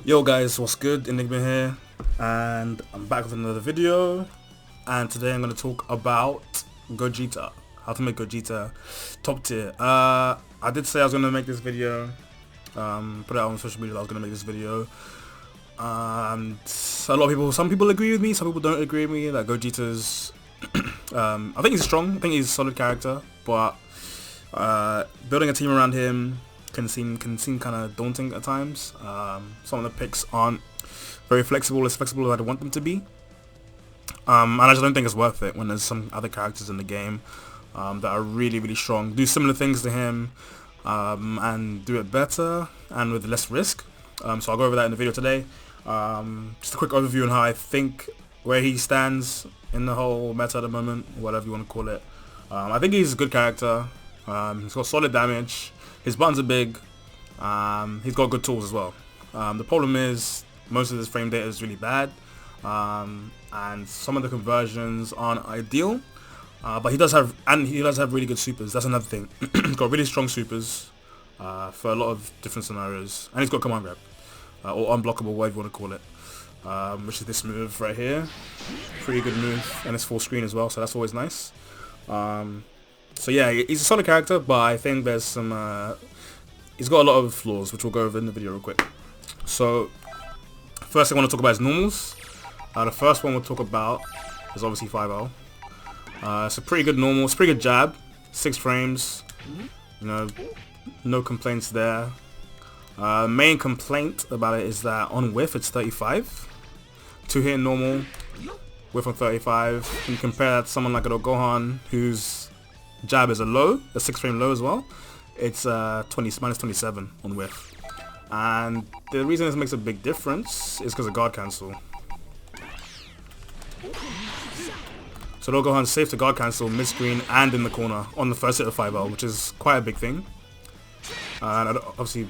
Yo guys, what's good? Inigma here, and I'm back with another video. And today I'm going to talk about Gogeta, how to make Gogeta top tier. I did say I was going to make this video, put it out on social media that I was going to make this video. And a lot of people, some people agree with me, some people don't agree with me that Gogeta's, I think he's strong, I think he's a solid character, but building a team around him can seem kind of daunting at times. Some of the picks aren't very flexible as I want them to be, and I just don't think it's worth it when there's some other characters in the game that are really strong, do similar things to him, and do it better and with less risk. So I'll go over that in the video today. Just a quick overview on how I think where he stands in the whole meta at the moment, whatever you want to call it. I think he's a good character. He's got solid damage. His buttons are big. He's got good tools as well. The problem is most of his frame data is really bad, and some of the conversions aren't ideal. But he does have really good supers. That's another thing. He's got really strong supers for a lot of different scenarios, and he's got command grab or unblockable, whatever you want to call it, which is this move right here. Pretty good move, and it's full screen as well, so that's always nice. So yeah, he's a solid character, but I think there's some, he's got a lot of flaws, which we'll go over in the video real quick. So, first I want to talk about his normals. The first one we'll talk about is obviously 5L. It's a pretty good normal, it's a pretty good jab, 6 frames, you know, no complaints there. Main complaint about it is that on whiff it's 35. 2 hit normal, whiff on 35. You compare that to someone like a Gohan, whose jab is a 6 frame low as well. It's minus 27 on whiff, and the reason this makes a big difference is because of guard cancel. So Gohan's safe to guard cancel mid screen and in the corner on the first hit of 5L, which is quite a big thing. And obviously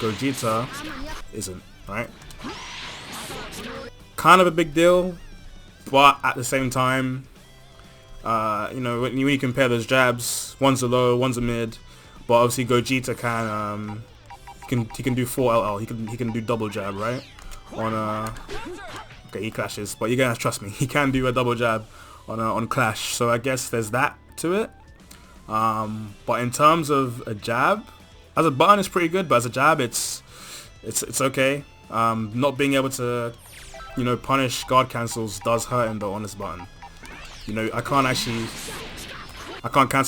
Gogeta isn't, right? Kind of a big deal, but at the same time, you know, when you compare those jabs, one's a low, one's a mid, but obviously Gogeta he can do 4 LL, he can do double jab, right? On okay, he clashes, but you're gonna trust me, he can do a double jab on clash, so I guess there's that to it. But in terms of a jab, as a button it's pretty good, but as a jab it's okay. Not being able to, you know, punish guard cancels does hurt him though on this button. You know, I can't cancel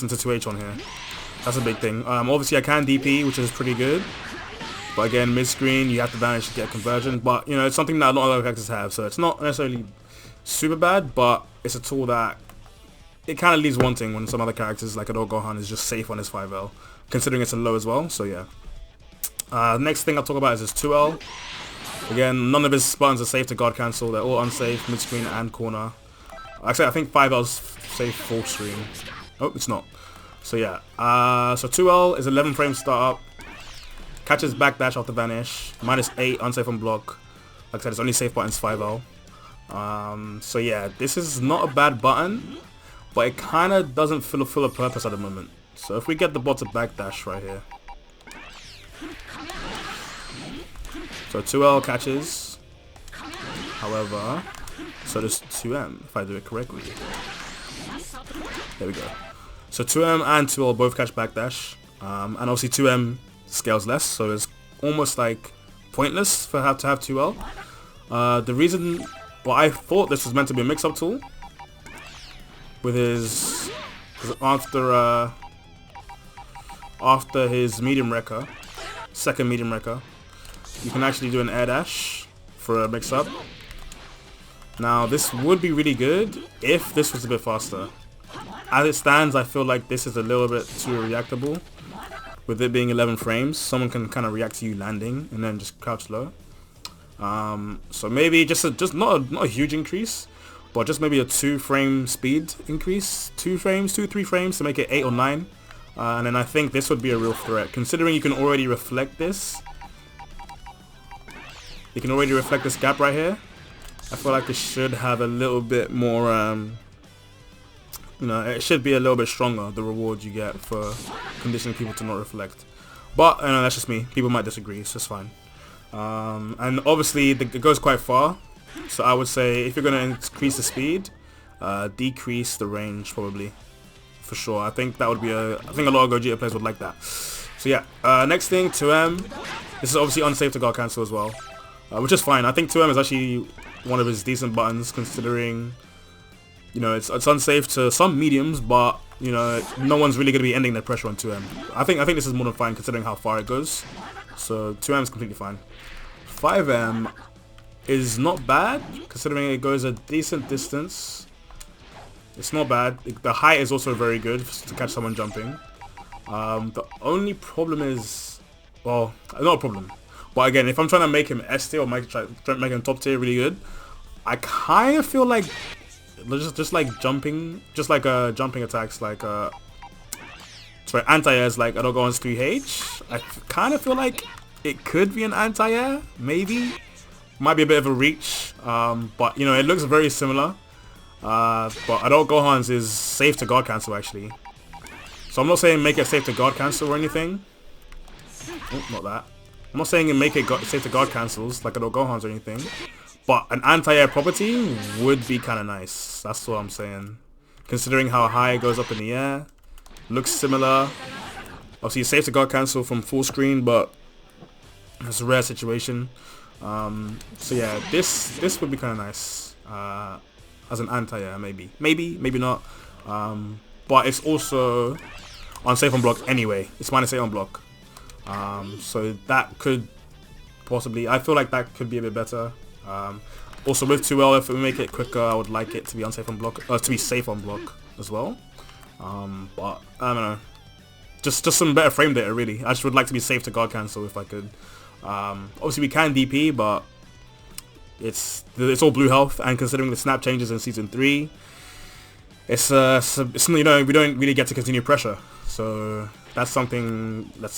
into 2H on here. That's a big thing. Obviously I can DP, which is pretty good. But again, mid-screen, you have to vanish to get a conversion. But, you know, it's something that a lot of other characters have. So it's not necessarily super bad, but it's a tool that it kind of leaves wanting when some other characters, like Adult Gohan, is just safe on his 5L, considering it's a low as well. So, yeah. Next thing I'll talk about is his 2L. Again, none of his buttons are safe to guard cancel. They're all unsafe, mid-screen and corner. Actually, I think 5L's safe full screen. Oh, it's not. So yeah. So 2L is 11 frames start up. Catches backdash off the vanish. Minus 8 unsafe on block. Like I said, it's only safe buttons 5L. So yeah, this is not a bad button, but it kind of doesn't fill a purpose at the moment. So if we get the bot to backdash right here. So 2L catches. However, so does 2M, if I do it correctly. There we go. So 2M and 2L both catch backdash. And obviously 2M scales less, so it's almost like pointless for to have 2L. The reason, well, I thought this was meant to be a mix-up tool. With his, after his medium wrecker, second medium wrecker, you can actually do an air dash for a mix-up. Now this would be really good if this was a bit faster. As it stands, I feel like this is a little bit too reactable. With it being 11 frames, someone can kind of react to you landing and then just crouch low. So maybe just not a huge increase, but just maybe a 2 frame speed increase, 3 frames to make it 8 or 9. And then I think this would be a real threat, considering you can already reflect this. You can already reflect this gap right here. I feel like it should have a little bit more, you know, it should be a little bit stronger, the reward you get for conditioning people to not reflect. But, you know, that's just me. People might disagree, so it's fine. And obviously it goes quite far. So I would say if you're going to increase the speed, decrease the range probably. For sure. I think that would be I think a lot of Gogeta players would like that. So yeah, next thing, 2M. This is obviously unsafe to guard cancel as well. Which is fine. I think 2M is actually one of his decent buttons considering, you know, it's unsafe to some mediums, but, you know, no one's really going to be ending their pressure on 2M. I think this is more than fine considering how far it goes. So 2M is completely fine. 5M is not bad considering it goes a decent distance. It's not bad. The height is also very good to catch someone jumping. The only problem is, well, not a problem. But again, if I'm trying to make him S tier or make him top tier really good, I kind of feel like just like jumping attacks like sorry, anti-airs like I don't go on 3H. I kind of feel like it could be an anti-air, maybe. Might be a bit of a reach, but you know it looks very similar. But Adult Gohan's is safe to guard cancel actually. So I'm not saying make it safe to guard cancel or anything. Oh, not that. I'm not saying make it safe to guard cancels like Adult Gohan's or anything. But an anti-air property would be kind of nice. That's what I'm saying. Considering how high it goes up in the air. Looks similar. Obviously it's safe to guard cancel from full screen, but it's a rare situation. So yeah, this would be kind of nice. As an anti-air, maybe not, but it's also unsafe on block anyway. It's -8 on block, so that could possibly, I feel like that could be a bit better. Also with 2L, if we make it quicker, I would like it to be unsafe on block, to be safe on block as well. But I don't know, just some better frame data really. I just would like to be safe to guard cancel if I could. Obviously we can DP, but it's all blue health, and considering the snap changes in season 3, it's you know, we don't really get to continue pressure, so that's something that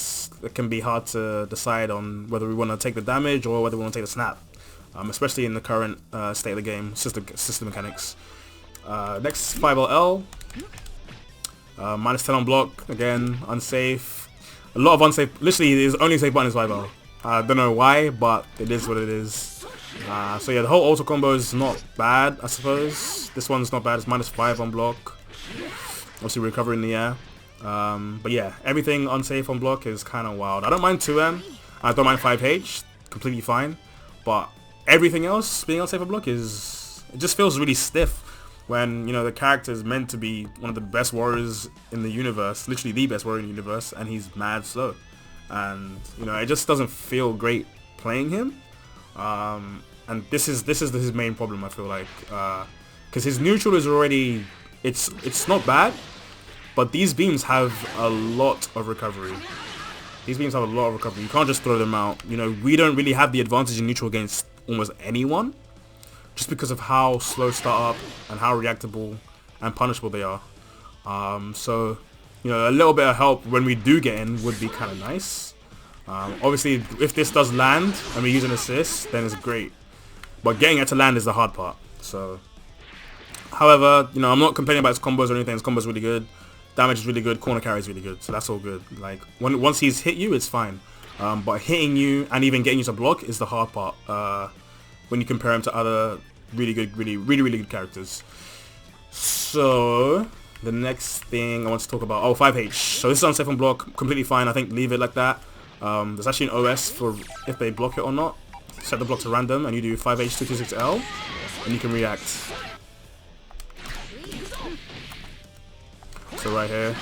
can be hard to decide on whether we want to take the damage or whether we want to take the snap, especially in the current state of the game, system mechanics. Next 5LL, -10 on block, again unsafe, a lot of unsafe. Literally his only safe button is 5L. I don't know why, but it is what it is. So yeah, the whole auto combo is not bad, I suppose. This one's not bad. It's -5 on block. Obviously recover in the air. But yeah, everything unsafe on block is kind of wild. I don't mind 2M. I don't mind 5H. Completely fine. But everything else being unsafe on block it just feels really stiff when, you know, the character is meant to be one of the best warriors in the universe, literally the best warrior in the universe, and he's mad slow. And, you know, it just doesn't feel great playing him. And this is his main problem, I feel like, because his neutral is already, it's not bad, but these beams have a lot of recovery. You can't just throw them out. You know, we don't really have the advantage in neutral against almost anyone, just because of how slow start up and how reactable and punishable they are. So, you know, a little bit of help when we do get in would be kind of nice. Obviously, if this does land and we use an assist, then it's great. But getting it to land is the hard part. So, however, you know, I'm not complaining about his combos or anything. His combos really good. Damage is really good. Corner carry is really good. So that's all good. Like, once he's hit you, it's fine. But hitting you and even getting you to block is the hard part. When you compare him to other really good characters. So, the next thing I want to talk about, 5H. So this is unsafe on block, completely fine. I think leave it like that. There's actually an OS for if they block it or not. Set the block to random and you do 5H 226L and you can react. So right here.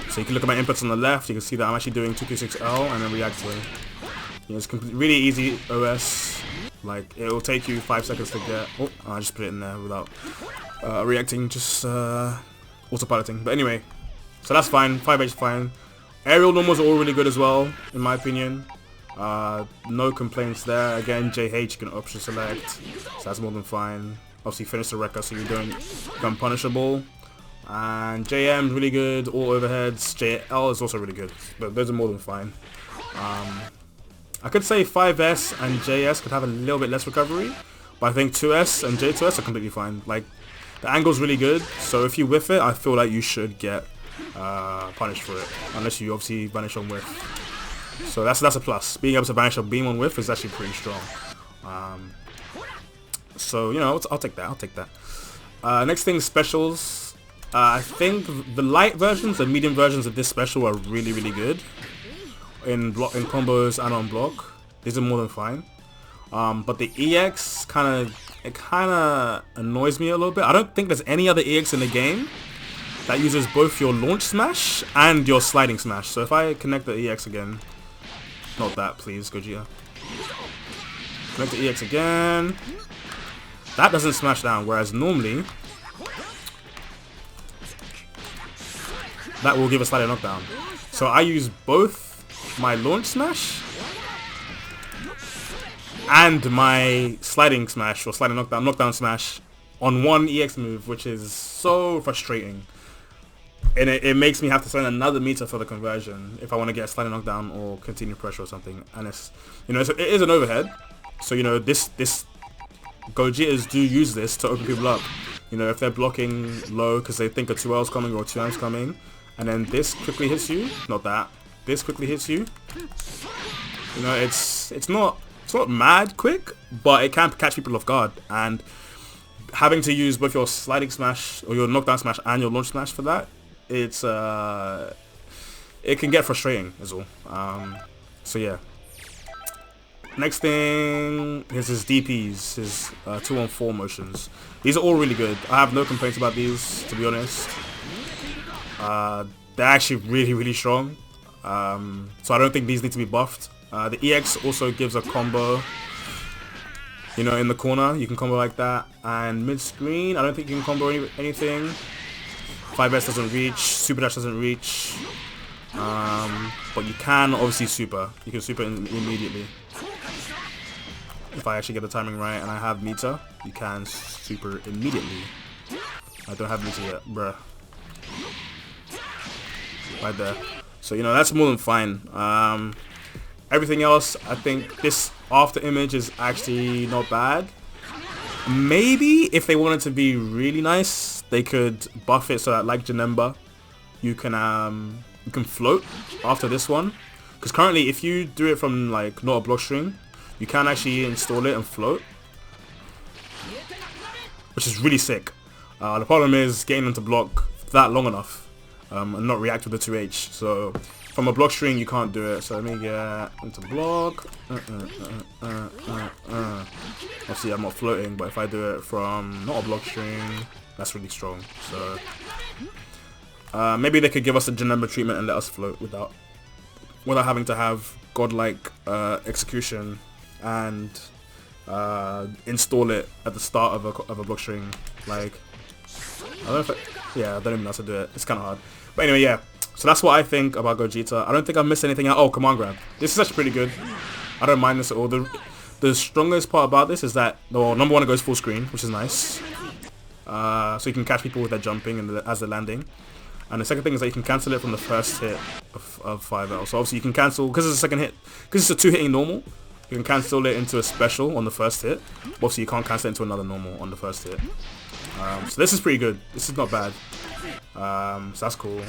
So you can look at my inputs on the left, you can see that I'm actually doing 226L and then reacting. You know, it's really easy OS. Like, it will take you 5 seconds to get. Oh, I just put it in there without reacting, just autopiloting. But anyway, so that's fine. 5H fine. Aerial normals are all really good as well, in my opinion. No complaints there. Again, JH you can option select, so that's more than fine. Obviously finish the wrecker so you don't become punishable. And JM really good, all overheads. JL is also really good, but those are more than fine. I could say 5S and JS could have a little bit less recovery, but I think 2S and J2S are completely fine. Like, the angle's really good, so if you whiff it, I feel like you should get punished for it, unless you obviously vanish on whiff. So that's a plus. Being able to banish a beam on whiff is actually pretty strong. So, you know, I'll take that. I'll take that. Next thing, specials. I think the light versions, the medium versions of this special are really, really good in combos and on block. These are more than fine. But the EX kind of annoys me a little bit. I don't think there's any other EX in the game that uses both your launch smash and your sliding smash. So if I connect the EX again, not that, please, Gogeta. Connect the EX again. That doesn't smash down, whereas normally that will give a sliding knockdown. So I use both my launch smash and my sliding smash or sliding knockdown smash on one EX move, which is so frustrating. And it makes me have to spend another meter for the conversion if I want to get a sliding knockdown or continue pressure or something. And it's, you know, it is an overhead. So, you know, this Gogetas do use this to open people up. You know, if they're blocking low because they think a 2L's coming or a 2M's coming, and then this quickly hits you, not that, this quickly hits you. You know, it's not mad quick, but it can catch people off guard. And having to use both your sliding smash or your knockdown smash and your launch smash for that, it can get frustrating as well. So yeah. Next thing is his DPs, his 2-on-4 motions. These are all really good. I have no complaints about these, to be honest. They're actually really, really strong. So I don't think these need to be buffed. The EX also gives a combo, you know, in the corner. You can combo like that. And mid-screen, I don't think you can combo anything. 5S doesn't reach. Super Dash doesn't reach. But you can obviously super. You can super immediately. If I actually get the timing right and I have meter, you can super immediately. I don't have meter yet, bruh. Right there. So, you know, that's more than fine. Everything else, I think this after image is actually not bad. Maybe if they wanted to be really nice, they could buff it so that, like Janemba, you can float after this one. Because currently, if you do it from like not a block string, you can actually install it and float, which is really sick. The problem is getting them to block that long enough and not react with the 2H. So from a block string, you can't do it. So let me get into block. Obviously, I'm not floating, but if I do it from not a block string, that's really strong. So maybe they could give us a Janemba treatment and let us float without having to have godlike execution and install it at the start of a block string. Like, I don't know if I don't even know how to do it. It's kind of hard. But anyway, yeah. So that's what I think about Gogeta. I don't think I missed anything out. Oh, command grab. This is actually pretty good. I don't mind this at all. The strongest part about this is that, well, number one, it goes full screen, which is nice. So you can catch people with their jumping and as they're landing. And the second thing is that you can cancel it from the first hit of 5L. So obviously you can cancel, because it's a second hit, because it's a 2-hitting normal, you can cancel it into a special on the first hit. Obviously you can't cancel it into another normal on the first hit. So this is pretty good. This is not bad. So that's cool.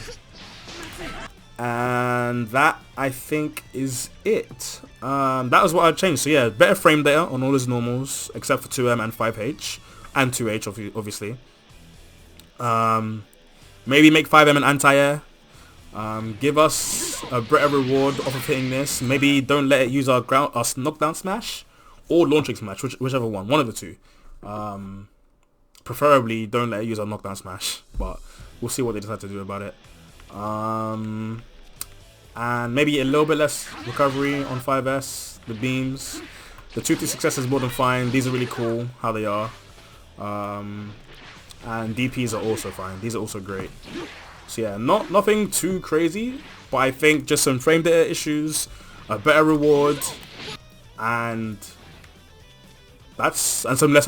And that, I think, is it. That was what I changed. So yeah, better frame data on all his normals, except for 2M and 5H. And 2H, obviously. Maybe make 5M an anti-air. Give us a better reward off of hitting this. Maybe don't let it use our knockdown smash or launching smash, whichever one of the two. Preferably don't let it use our knockdown smash, but we'll see what they decide to do about it. And maybe a little bit less recovery on 5S, the beams. The 2-3 success is more than fine. These are really cool how they are. And DPs are also fine. These are also great. So yeah, nothing too crazy, but I think just some frame data issues, a better reward, and some less.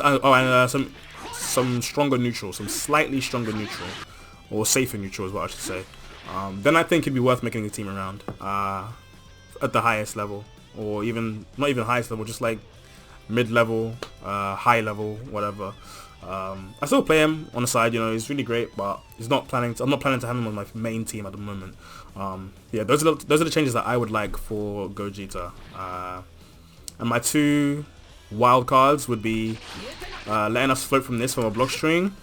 Some stronger neutral, some slightly stronger neutral, or safer neutral is what I should say. Then I think it'd be worth making a team around at the highest level, or even not even highest level, just like mid-level, high level, whatever. I still play him on the side, you know, he's really great, but I'm not planning to have him on my main team at the moment. Yeah, those are the changes that I would like for Gogeta. And my 2 wild cards would be letting us float from this from a block string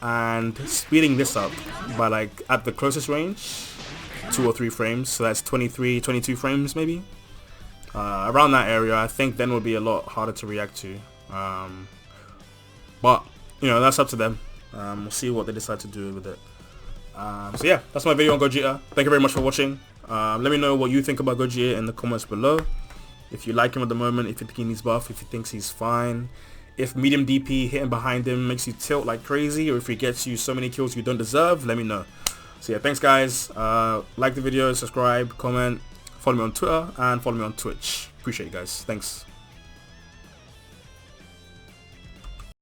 and speeding this up by like at the closest range 2 or 3 frames, so that's 23, 22 frames maybe. Around that area, I think then would be a lot harder to react to. But you know, that's up to them. We'll see what they decide to do with it. So yeah, that's my video on Gogeta. Thank you very much for watching. Let me know what you think about Gogeta in the comments below. If you like him at the moment, if you think he needs buff, if you think he's fine, if medium DP hitting behind him makes you tilt like crazy, or if he gets you so many kills you don't deserve, let me know. So yeah, thanks guys. Like the video, subscribe, comment, follow me on Twitter, and follow me on Twitch. Appreciate you guys. Thanks.